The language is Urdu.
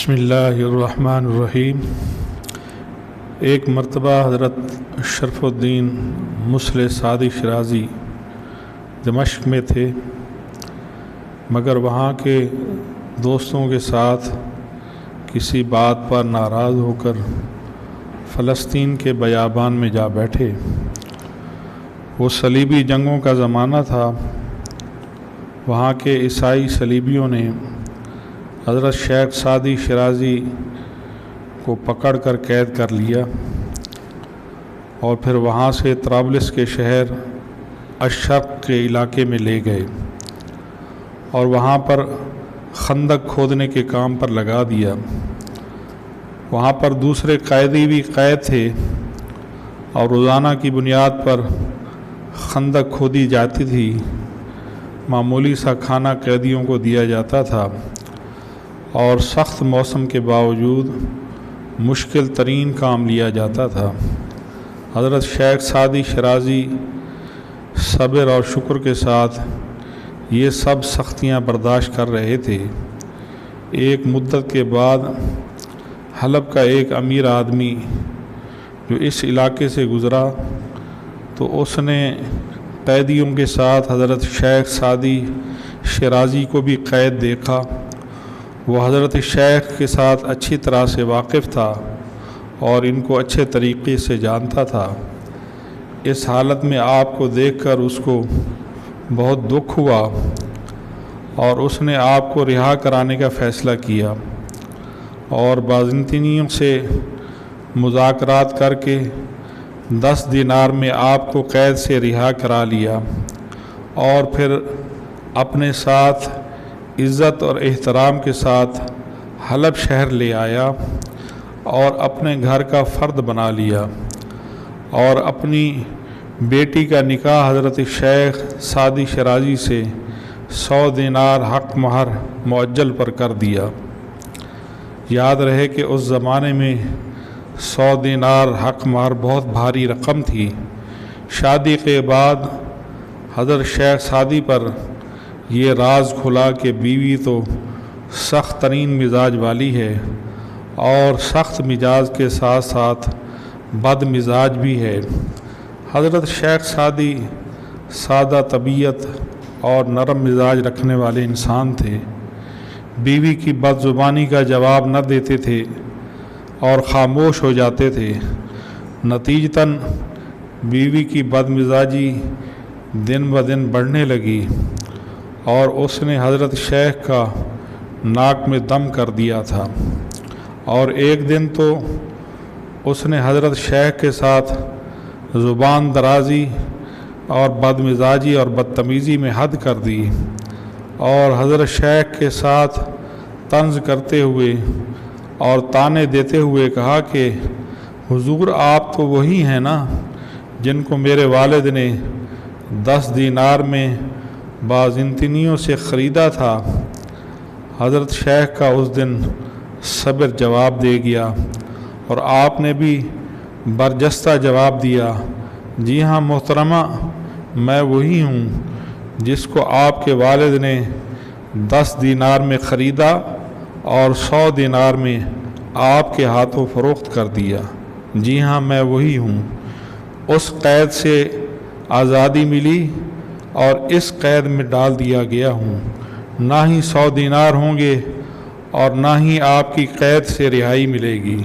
بسم اللہ الرحمن الرحیم۔ ایک مرتبہ حضرت شرف الدین مصلح سعدی شرازی دمشق میں تھے، مگر وہاں کے دوستوں کے ساتھ کسی بات پر ناراض ہو کر فلسطین کے بیابان میں جا بیٹھے۔ وہ صلیبی جنگوں کا زمانہ تھا۔ وہاں کے عیسائی صلیبیوں نے حضرت شیخ سعدی شرازی کو پکڑ کر قید کر لیا اور پھر وہاں سے طرابلس کے شہر الشرق کے علاقے میں لے گئے اور وہاں پر خندق کھودنے کے کام پر لگا دیا۔ وہاں پر دوسرے قیدی بھی قید تھے اور روزانہ کی بنیاد پر خندق کھودی جاتی تھی۔ معمولی سا کھانا قیدیوں کو دیا جاتا تھا اور سخت موسم کے باوجود مشکل ترین کام لیا جاتا تھا۔ حضرت شیخ سعدی شرازی صبر اور شکر کے ساتھ یہ سب سختیاں برداشت کر رہے تھے۔ ایک مدت کے بعد حلب کا ایک امیر آدمی جو اس علاقے سے گزرا تو اس نے قیدیوں کے ساتھ حضرت شیخ سعدی شرازی کو بھی قید دیکھا۔ وہ حضرت شیخ کے ساتھ اچھی طرح سے واقف تھا اور ان کو اچھے طریقے سے جانتا تھا۔ اس حالت میں آپ کو دیکھ کر اس کو بہت دکھ ہوا اور اس نے آپ کو رہا کرانے کا فیصلہ کیا اور بازنطینیوں سے مذاکرات کر کے 10 دینار میں آپ کو قید سے رہا کرا لیا اور پھر اپنے ساتھ عزت اور احترام کے ساتھ حلب شہر لے آیا اور اپنے گھر کا فرد بنا لیا اور اپنی بیٹی کا نکاح حضرت شیخ سعدی شرازی سے 100 دینار حق مہر معجل پر کر دیا۔ یاد رہے کہ اس زمانے میں 100 دینار حق مہر بہت بھاری رقم تھی۔ شادی کے بعد حضرت شیخ سعدی پر یہ راز کھلا کہ بیوی تو سخت ترین مزاج والی ہے اور سخت مزاج کے ساتھ ساتھ بد مزاج بھی ہے۔ حضرت شیخ سعدی سادہ طبیعت اور نرم مزاج رکھنے والے انسان تھے۔ بیوی کی بد زبانی کا جواب نہ دیتے تھے اور خاموش ہو جاتے تھے۔ نتیجتاً بیوی کی بد مزاجی دن بدن بڑھنے لگی اور اس نے حضرت شیخ کا ناک میں دم کر دیا تھا، اور ایک دن تو اس نے حضرت شیخ کے ساتھ زبان درازی اور بد مزاجی اور بدتمیزی میں حد کر دی اور حضرت شیخ کے ساتھ طنز کرتے ہوئے اور طعنے دیتے ہوئے کہا کہ حضور آپ تو وہی ہیں نا جن کو میرے والد نے 10 دینار میں بازنطینیوں سے خریدا تھا۔ حضرت شیخ کا اس دن صبر جواب دے گیا اور آپ نے بھی برجستہ جواب دیا، جی ہاں محترمہ، میں وہی ہوں جس کو آپ کے والد نے 10 دینار میں خریدا اور 100 دینار میں آپ کے ہاتھوں فروخت کر دیا۔ جی ہاں میں وہی ہوں۔ اس قید سے آزادی ملی اور اس قید میں ڈال دیا گیا ہوں۔ نہ ہی 100 دینار ہوں گے اور نہ ہی آپ کی قید سے رہائی ملے گی۔